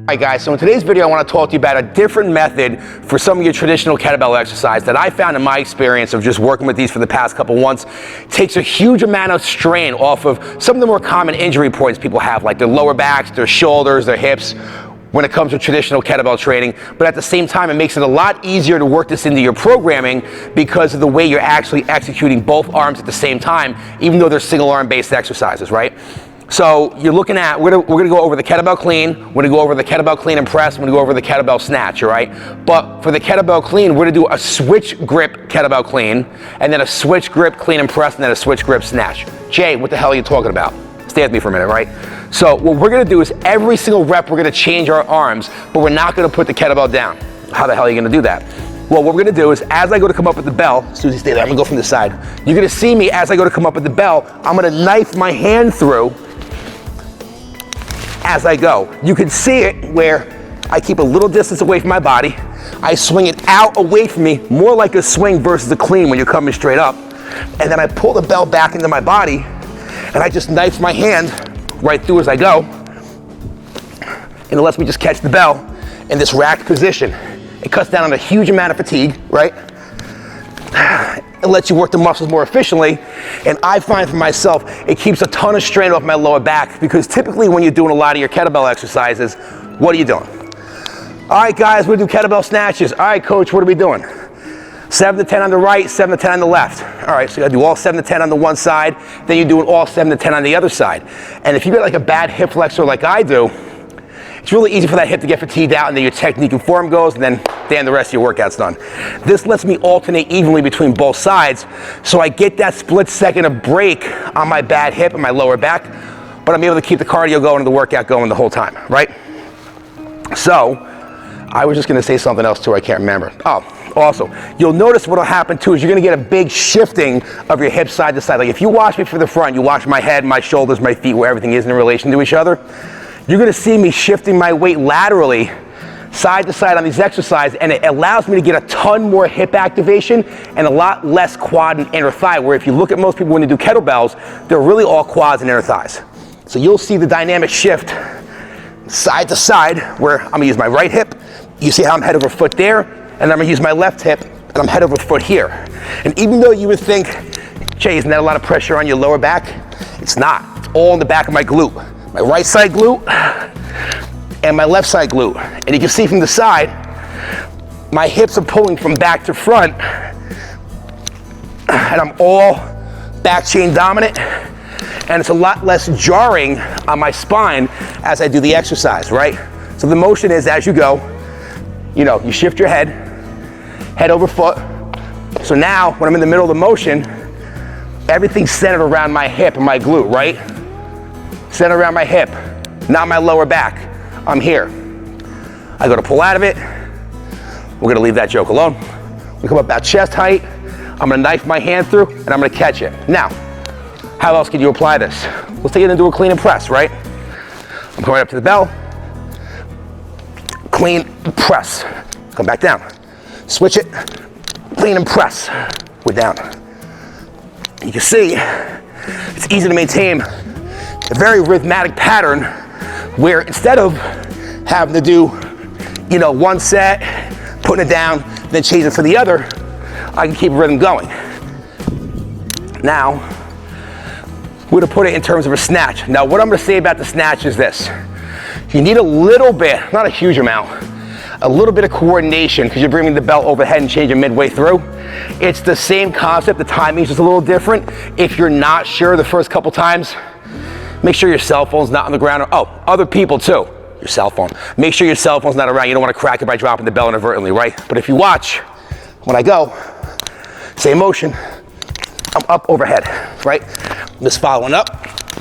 Alright guys, so in today's video I want to talk to you about a different method for some of your traditional kettlebell exercise that I found in my experience of just working with these for the past couple months. Takes a huge amount of strain off of some of the more common injury points people have, like their lower backs, their shoulders, their hips, when it comes to traditional kettlebell training. But at the same time, it makes it a lot easier to work this into your programming because of the way you're actually executing both arms at the same time, even though they're single arm based exercises, right? So you're looking at, we're gonna go over the kettlebell clean, we're gonna go over the kettlebell clean and press, we're gonna go over the kettlebell snatch, all right? But for the kettlebell clean, we're gonna do a switch grip kettlebell clean, and then a switch grip clean and press, and then a switch grip snatch. Jay, what the hell are you talking about? Stay with me for a minute, right? So what we're gonna do is every single rep, we're gonna change our arms, but we're not gonna put the kettlebell down. How the hell are you gonna do that? Well, what we're gonna do is, as I go to come up with the bell, Susie, stay there, I'm gonna go from the side. You're gonna see me, as I go to come up with the bell, I'm gonna knife my hand through as I go. You can see it where I keep a little distance away from my body. I swing it out away from me, more like a swing versus a clean when you're coming straight up. And then I pull the bell back into my body, and I just knife my hand right through as I go. And it lets me just catch the bell in this racked position. It cuts down on a huge amount of fatigue, right? It lets you work the muscles more efficiently, and I find for myself, it keeps a ton of strain off my lower back, because typically when you're doing a lot of your kettlebell exercises, what are you doing? All right guys, we're gonna do kettlebell snatches. All right coach, what are we doing? 7 to 10 on the right, 7 to 10 on the left. All right, so you gotta do all 7 to 10 on the one side, then you're doing all 7 to 10 on the other side. And if you got like a bad hip flexor like I do, it's really easy for that hip to get fatigued out, and then your technique and form goes, and then damn, the rest of your workout's done. This lets me alternate evenly between both sides, so I get that split second of break on my bad hip and my lower back, but I'm able to keep the cardio going and the workout going the whole time, right? So, I was just gonna say something else too, I can't remember. Oh, also, you'll notice what'll happen too is you're gonna get a big shifting of your hips side to side. Like if you watch me from the front, you watch my head, my shoulders, my feet, where everything is in relation to each other, you're gonna see me shifting my weight laterally side to side on these exercises, and it allows me to get a ton more hip activation and a lot less quad and inner thigh, where if you look at most people when they do kettlebells, they're really all quads and inner thighs. So you'll see the dynamic shift side to side, where I'm gonna use my right hip, you see how I'm head over foot there, and I'm gonna use my left hip, and I'm head over foot here. And even though you would think, Jay, isn't that a lot of pressure on your lower back? It's not, it's all in the back of my glute. My right side glute and my left side glute. And you can see from the side, my hips are pulling from back to front, and I'm all back chain dominant, and it's a lot less jarring on my spine as I do the exercise, right? So the motion is, as you go, you know, you shift your head over foot. So now, when I'm in the middle of the motion, everything's centered around my hip and my glute, right? Centered around my hip, not my lower back. I'm here. I go to pull out of it. We're gonna leave that joke alone. We come up about chest height. I'm gonna knife my hand through, and I'm gonna catch it. Now, how else can you apply this? Let's take it and do a clean and press, right? I'm coming up to the bell. Clean, press. Come back down. Switch it, clean and press. We're down. You can see, it's easy to maintain a very rhythmic pattern where instead of having to do, you know, one set, putting it down, then change it for the other, I can keep a rhythm going. Now, we're gonna put it in terms of a snatch. Now, what I'm gonna say about the snatch is this. You need a little bit, not a huge amount, a little bit of coordination, because you're bringing the bell overhead and changing midway through. It's the same concept, the timing is just a little different. If you're not sure the first couple times, make sure your cell phone's not on the ground. Oh, other people too, your cell phone. Make sure your cell phone's not around. You don't want to crack it by dropping the bell inadvertently, right? But if you watch, when I go, same motion, I'm up overhead, right? I'm just following up,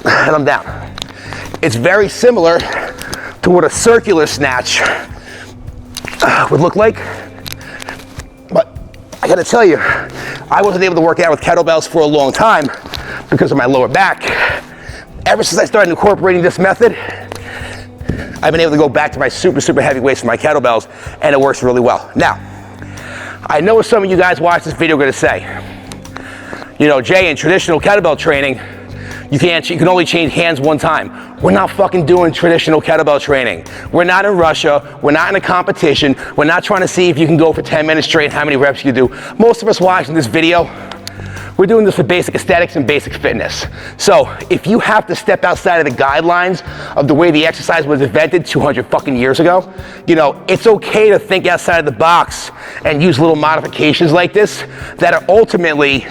and I'm down. It's very similar to what a circular snatch would look like. But I gotta tell you, I wasn't able to work out with kettlebells for a long time because of my lower back. Ever since I started incorporating this method, I've been able to go back to my super, super heavy weights for my kettlebells, and it works really well. Now, I know what some of you guys watch this video are gonna say. You know, Jay, in traditional kettlebell training, you can only change hands one time. we're not fucking doing traditional kettlebell training. We're not in Russia. We're not in a competition. We're not trying to see if you can go for 10 minutes straight and how many reps you do. Most of us watching this video, we're doing this for basic aesthetics and basic fitness. So if you have to step outside of the guidelines of the way the exercise was invented 200 fucking years ago, you know, it's okay to think outside of the box and use little modifications like this that are ultimately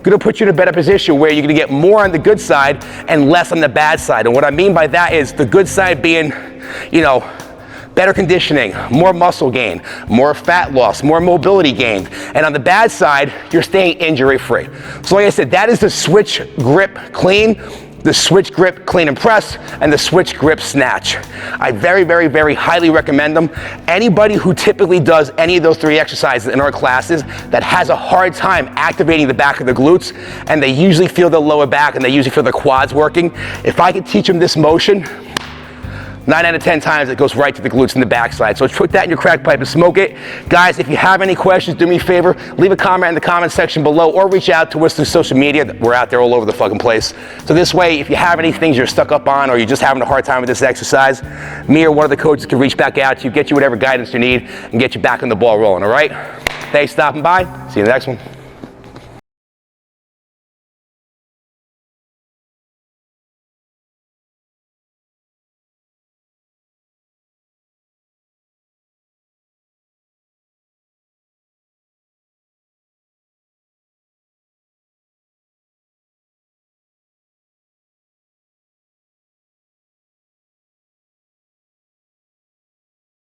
gonna put you in a better position where you're gonna get more on the good side and less on the bad side. And what I mean by that is the good side being, you know, better conditioning, more muscle gain, more fat loss, more mobility gained. And on the bad side, you're staying injury free. So like I said, that is the switch grip clean, the switch grip clean and press, and the switch grip snatch. I very, very, very highly recommend them. Anybody who typically does any of those 3 exercises in our classes that has a hard time activating the back of the glutes, and they usually feel the lower back and they usually feel the quads working, if I could teach them this motion, 9 out of 10 times it goes right to the glutes and the backside. So put that in your crack pipe and smoke it. Guys, if you have any questions, do me a favor, leave a comment in the comment section below or reach out to us through social media. We're out there all over the fucking place. So this way, if you have any things you're stuck up on or you're just having a hard time with this exercise, me or one of the coaches can reach back out to you, get you whatever guidance you need, and get you back on the ball rolling, all right? Thanks for stopping by. See you in the next one.